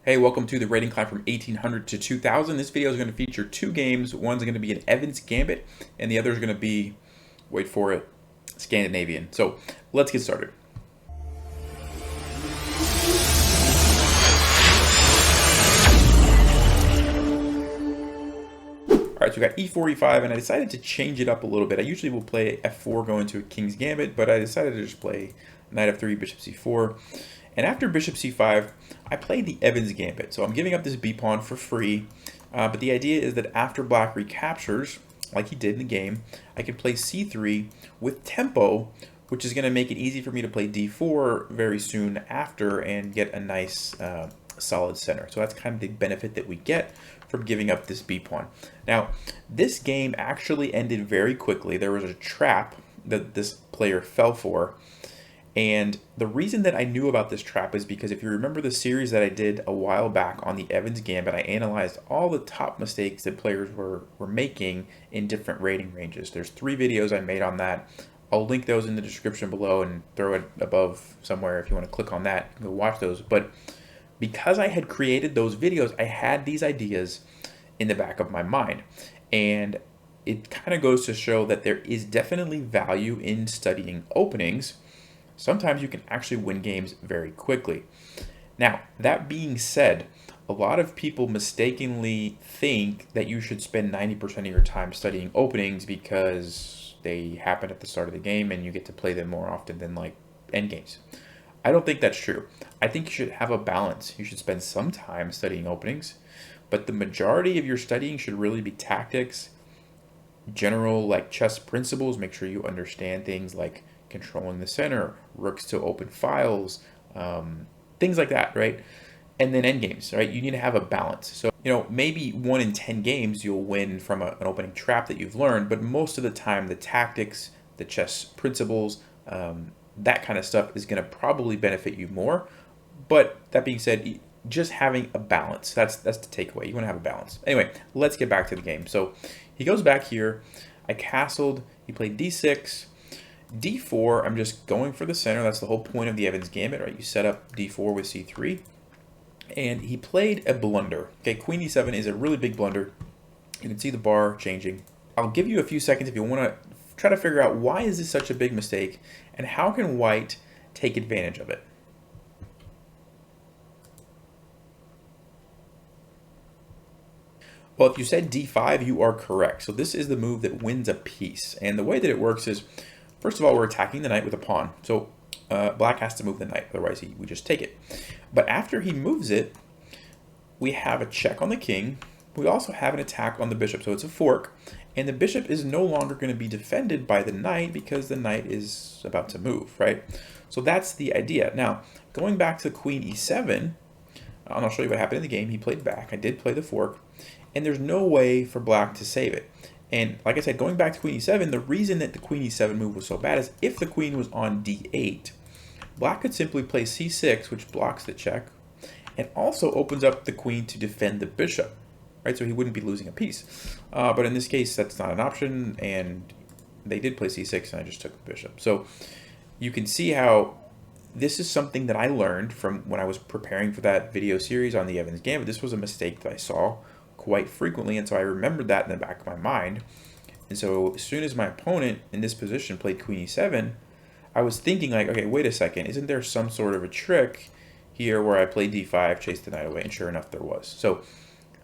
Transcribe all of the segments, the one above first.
Hey, welcome to the rating climb from 1800 to 2000. This video is going to feature two games. One's going to be an Evans Gambit, and the other is going to be, wait for it, Scandinavian. So let's get started. All right, so we got e4, e5, and I decided to change it up a little bit. I usually will play f4 going to a King's Gambit, but I decided to just play knight f3, bishop c4. And after bishop c5, I played the Evans Gambit. So I'm giving up this b pawn for free, but the idea is that after black recaptures, like he did in the game, I can play c3 with tempo, which is going to make it easy for me to play d4 very soon after and get a nice solid center. So that's kind of the benefit that we get from giving up this b pawn. Now, this game actually ended very quickly. There was a trap that this player fell for. And the reason that I knew about this trap is because if you remember the series that I did a while back on the Evans Gambit, I analyzed all the top mistakes that players were making in different rating ranges. There's 3 videos I made on that. I'll link those in the description below and throw it above somewhere if you want to click on that and go watch those. But because I had created those videos, I had these ideas in the back of my mind. And it kind of goes to show that there is definitely value in studying openings. Sometimes you can actually win games very quickly. Now, that being said, a lot of people mistakenly think that you should spend 90% of your time studying openings because they happen at the start of the game and you get to play them more often than like endgames. I don't think that's true. I think you should have a balance. You should spend some time studying openings, but the majority of your studying should really be tactics, general like chess principles. Make sure you understand things like controlling the center, rooks to open files, things like that, right? And then endgames, right? You need to have a balance. So, maybe 1 in 10 games you'll win from an opening trap that you've learned, but most of the time the tactics, the chess principles, that kind of stuff is going to probably benefit you more. But that being said, just having a balance, that's the takeaway. You want to have a balance. Anyway, let's get back to the game. So he goes back here. I castled. He played d6. d4, I'm just going for the center. That's the whole point of the Evans Gambit, right? You set up d4 with c3. And he played a blunder. Okay, queen e7 is a really big blunder. You can see the bar changing. I'll give you a few seconds if you want to try to figure out why is this such a big mistake and how can white take advantage of it. Well, if you said d5, you are correct. So this is the move that wins a piece. And the way that it works is, first of all, we're attacking the knight with a pawn. So black has to move the knight, otherwise we just take it. But after he moves it, we have a check on the king. We also have an attack on the bishop, so it's a fork. And the bishop is no longer going to be defended by the knight because the knight is about to move, right? So that's the idea. Now, going back to queen e7, and I'll show you what happened in the game. He played back. I did play the fork. And there's no way for black to save it. And like I said, going back to queen e7, the reason that the queen e7 move was so bad is if the queen was on d8, black could simply play c6, which blocks the check, and also opens up the queen to defend the bishop, right? So he wouldn't be losing a piece. But in this case, that's not an option, and they did play c6, and I just took the bishop. So you can see how this is something that I learned from when I was preparing for that video series on the Evans Gambit. This was a mistake that I saw quite frequently, and so I remembered that in the back of my mind. And so as soon as my opponent in this position played queen e7, I was thinking like, okay, wait a second, isn't there some sort of a trick here where I play d5, chase the knight away? And sure enough, there was. So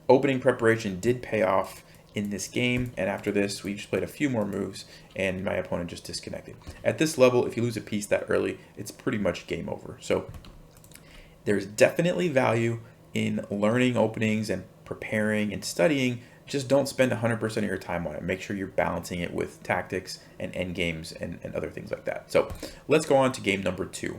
opening preparation did pay off in this game, and after this, we just played a few more moves, and my opponent just disconnected. At this level, if you lose a piece that early, it's pretty much game over. So there's definitely value in learning openings and preparing and studying. Just don't spend 100% of your time on it. Make sure you're balancing it with tactics and end games and other things like that. So let's go on to game number 2.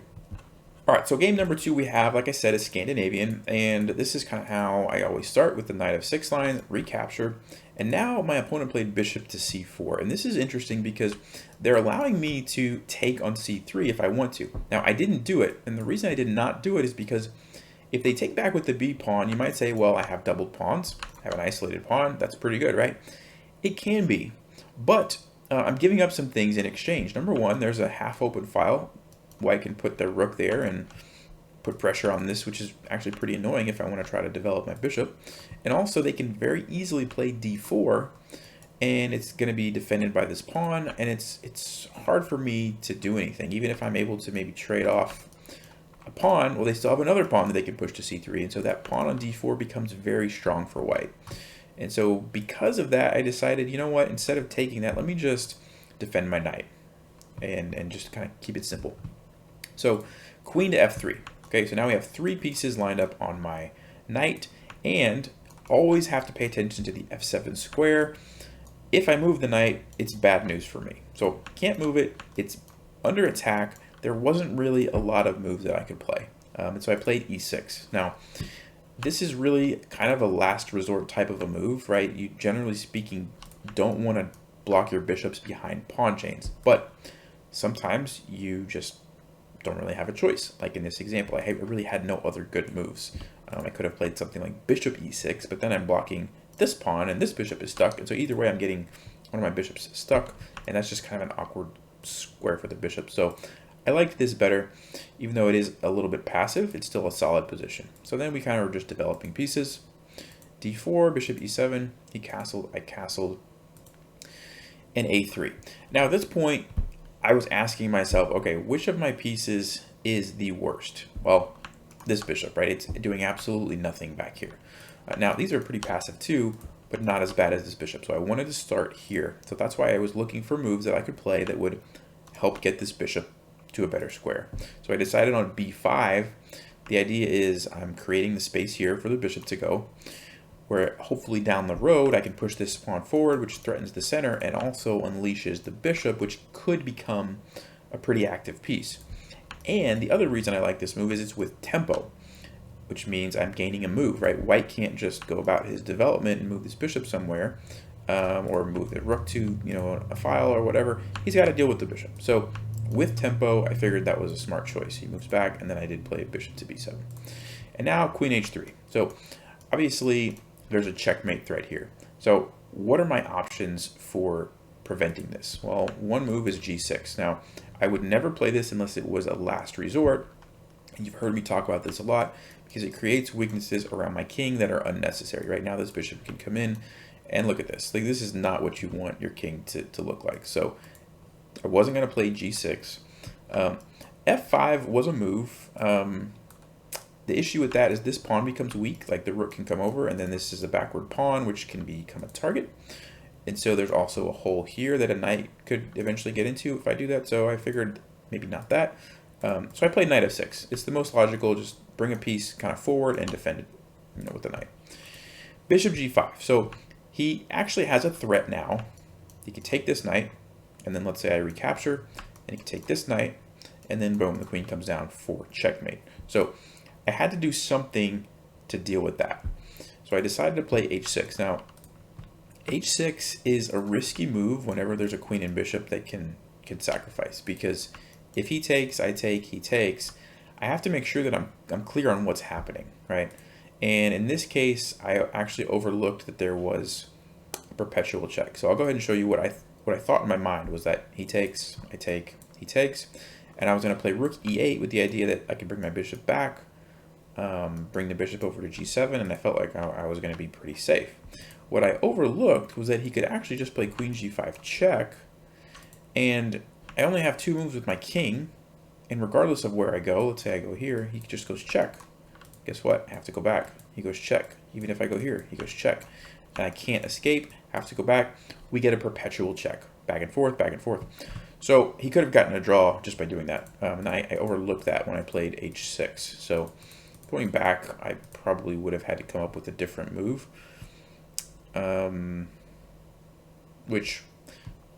All right, so game number 2 we have, like I said, is Scandinavian, and this is kind of how I always start with the knight of 6 line, recapture, and now my opponent played bishop to c4, and this is interesting because they're allowing me to take on c3 if I want to. Now, I didn't do it, and the reason I did not do it is because if they take back with the b pawn, you might say, well, I have doubled pawns. I have an isolated pawn. That's pretty good, right? It can be. But I'm giving up some things in exchange. Number one, there's a half open file. White can put their rook there and put pressure on this, which is actually pretty annoying if I want to try to develop my bishop. And also they can very easily play d4, and it's going to be defended by this pawn, and it's hard for me to do anything. Even if I'm able to maybe trade off a pawn, well, they still have another pawn that they can push to c3, and so that pawn on d4 becomes very strong for white. And so because of that, I decided, you know what, instead of taking that, let me just defend my knight and just kind of keep it simple. So queen to f3. Okay, so now we have 3 pieces lined up on my knight, and always have to pay attention to the f7 square. If I move the knight, it's bad news for me. So can't move it, it's under attack. There wasn't really a lot of moves that I could play. And so I played e6. Now, this is really kind of a last resort type of a move, right? You, generally speaking, don't want to block your bishops behind pawn chains, but sometimes you just don't really have a choice. Like in this example, I really had no other good moves. I could have played something like bishop e6, but then I'm blocking this pawn and this bishop is stuck, and so either way I'm getting one of my bishops stuck, and that's just kind of an awkward square for the bishop. So I liked this better. Even though it is a little bit passive, it's still a solid position. So then we kind of were just developing pieces. d4, bishop e7, he castled, I castled, and a3. Now at this point I was asking myself, okay, which of my pieces is the worst? Well, this bishop, right? It's doing absolutely nothing back here. Now, these are pretty passive too, but not as bad as this bishop. So I wanted to start here. So that's why I was looking for moves that I could play that would help get this bishop to a better square. So I decided on b5. The idea is I'm creating the space here for the bishop to go, where hopefully down the road I can push this pawn forward, which threatens the center and also unleashes the bishop, which could become a pretty active piece. And the other reason I like this move is it's with tempo, which means I'm gaining a move, right? White can't just go about his development and move this bishop somewhere, or move the rook to, you know, a file or whatever. He's got to deal with the bishop. So with tempo, I figured that was a smart choice. He moves back, and then I did play bishop to b7. And now queen h3. So obviously there's a checkmate threat here. So what are my options for preventing this? Well, one move is g6. Now, I would never play this unless it was a last resort. And you've heard me talk about this a lot because it creates weaknesses around my king that are unnecessary. Right now, this bishop can come in and look at this. Like, this is not what you want your king to look like. So I wasn't going to play g6. f5 was a move. The issue with that is this pawn becomes weak. Like, the rook can come over, and then this is a backward pawn, which can become a target. And so there's also a hole here that a knight could eventually get into if I do that. So I figured maybe not that. So I played knight f6. It's the most logical. Just bring a piece kind of forward and defend it, you know, with the knight. Bishop g5. So he actually has a threat now. He could take this knight, and then let's say I recapture, and he can take this knight, and then boom, the queen comes down for checkmate. So I had to do something to deal with that. So I decided to play h6. Now, h6 is a risky move whenever there's a queen and bishop that can sacrifice, because if he takes, I take, he takes, I have to make sure that I'm clear on what's happening, right? And in this case, I actually overlooked that there was a perpetual check. So I'll go ahead and show you what I thought in my mind was that he takes, I take, he takes, and I was going to play rook e8 with the idea that I could bring my bishop back, bring the bishop over to g7, and I felt like I was going to be pretty safe. What I overlooked was that he could actually just play queen g5 check, and I only have 2 moves with my king, and regardless of where I go, let's say I go here, he just goes check. Guess what? I have to go back. He goes check. Even if I go here, he goes check. And I can't escape, have to go back. We get a perpetual check. Back and forth, back and forth. So he could have gotten a draw just by doing that. And I overlooked that when I played h6. So going back, I probably would have had to come up with a different move. Which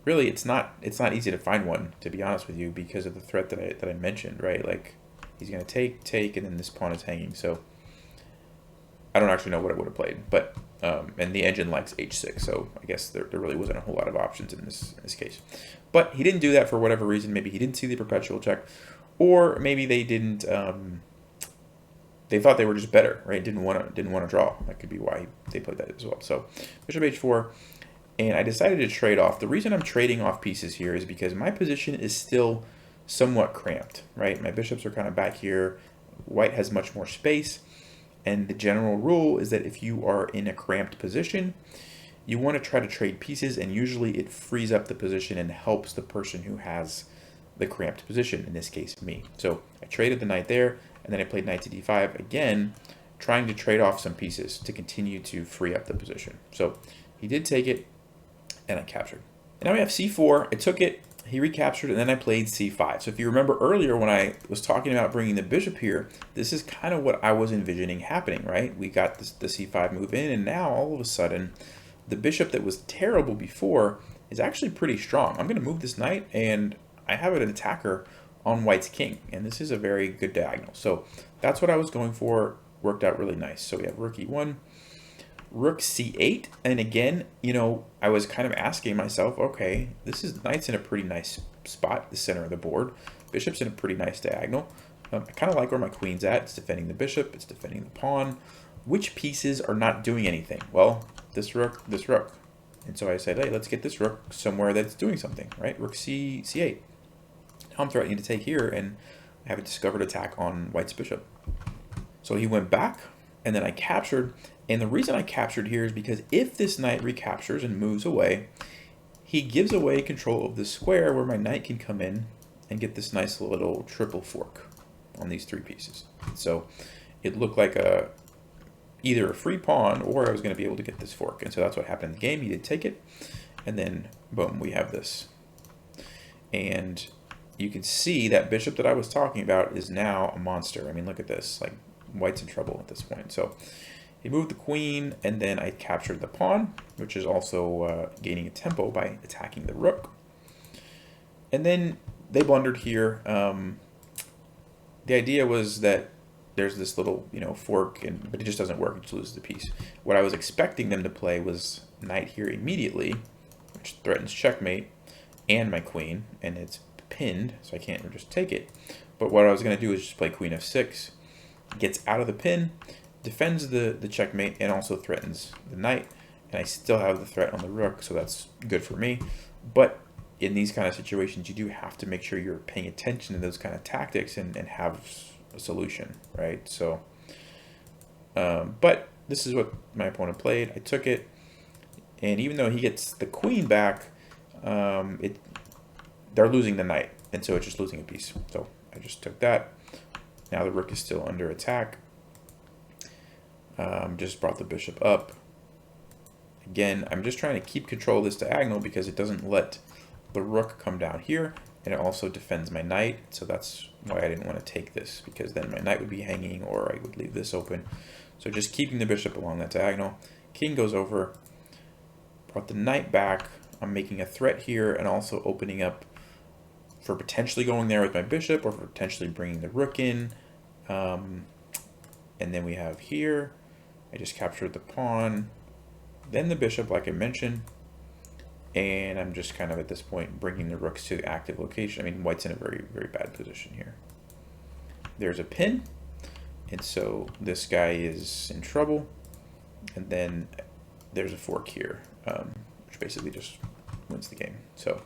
really it's not easy to find one, to be honest with you, because of the threat that I mentioned, right? Like, he's gonna take, and then this pawn is hanging. So I don't actually know what I would have played, but and the engine likes h6, so I guess there really wasn't a whole lot of options in this case. But he didn't do that for whatever reason. Maybe he didn't see the perpetual check, or maybe they didn't. They thought they were just better, right? Didn't want to draw. That could be why they played that as well. So bishop h4, and I decided to trade off. The reason I'm trading off pieces here is because my position is still somewhat cramped, right? My bishops are kind of back here. white has much more space. And the general rule is that if you are in a cramped position, you want to try to trade pieces, and usually it frees up the position and helps the person who has the cramped position, in this case me. So I traded the knight there, and then I played knight to d5 again, trying to trade off some pieces to continue to free up the position. So he did take it, and I captured. And now we have c4. I took it, he recaptured, and then I played c5. So if you remember earlier when I was talking about bringing the bishop here, this is kind of what I was envisioning happening, right? We got this, the c5 move in, and now all of a sudden, the bishop that was terrible before is actually pretty strong. I'm going to move this knight, and I have an attacker on white's king, and this is a very good diagonal. So that's what I was going for. Worked out really nice. So we have rook e1, rook c8, and again, you know, I was kind of asking myself, okay, this is knight's in a pretty nice spot, the center of the board. Bishop's in a pretty nice diagonal. I kind of like where my queen's at. It's defending the bishop, it's defending the pawn. Which pieces are not doing anything? Well, this rook, this rook. And so I said, hey, let's get this rook somewhere that's doing something, right? Rook c8. Now I'm threatening to take here, and I have a discovered attack on white's bishop. So he went back, and then I captured. And the reason I captured here is because if this knight recaptures and moves away, he gives away control of the square where my knight can come in and get this nice little triple fork on these three pieces. So it looked like either a free pawn or I was going to be able to get this fork. And so that's what happened in the game. He did take it, and then boom, we have this. And you can see that bishop that I was talking about is now a monster. I mean, look at this. Like, white's in trouble at this point. So he moved the queen, and then I captured the pawn, which is also gaining a tempo by attacking the rook. And then they blundered here. The idea was that there's this little, you know, fork, but it just doesn't work. It just loses the piece. What I was expecting them to play was knight here immediately, which threatens checkmate, and my queen, and it's pinned, so I can't just take it. But what I was going to do is just play queen f6, gets out of the pin, defends the checkmate, and also threatens the knight. And I still have the threat on the rook, so that's good for me. But in these kind of situations, you do have to make sure you're paying attention to those kind of tactics and have a solution, right? So, but this is what my opponent played. I took it, and even though he gets the queen back, they're losing the knight, and so it's just losing a piece. So I just took that. Now the rook is still under attack. Just brought the bishop up. Again, I'm just trying to keep control of this diagonal because it doesn't let the rook come down here, and it also defends my knight. So that's why I didn't want to take this, because then my knight would be hanging, or I would leave this open. So just keeping the bishop along that diagonal. King goes over, brought the knight back. I'm making a threat here and also opening up for potentially going there with my bishop, or for potentially bringing the rook in. And then we have here, I just captured the pawn, then the bishop, like I mentioned, and I'm just kind of at this point bringing the rooks to the active location. I mean, white's in a very, very bad position here. There's a pin, and so this guy is in trouble, and then there's a fork here, which basically just wins the game. So,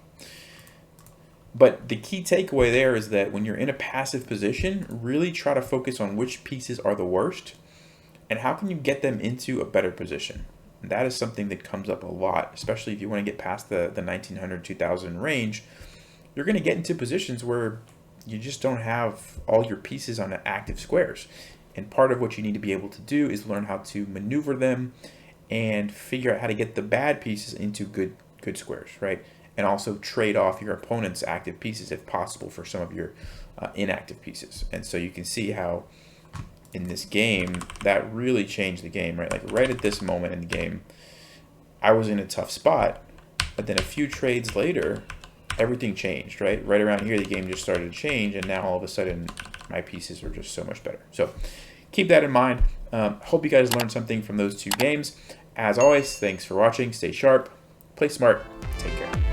but the key takeaway there is that when you're in a passive position, really try to focus on which pieces are the worst and how can you get them into a better position. And that is something that comes up a lot, especially if you want to get past the 1900, 2000 range. You're going to get into positions where you just don't have all your pieces on active squares. And part of what you need to be able to do is learn how to maneuver them and figure out how to get the bad pieces into good squares, right? And also trade off your opponent's active pieces if possible for some of your inactive pieces. And so you can see how in this game that really changed the game, right? Like right at this moment in the game, I was in a tough spot, but then a few trades later, everything changed, right? Right around here, the game just started to change, and now all of a sudden, my pieces are just so much better. So keep that in mind. Hope you guys learned something from those two games. As always, thanks for watching. Stay sharp, play smart, take care.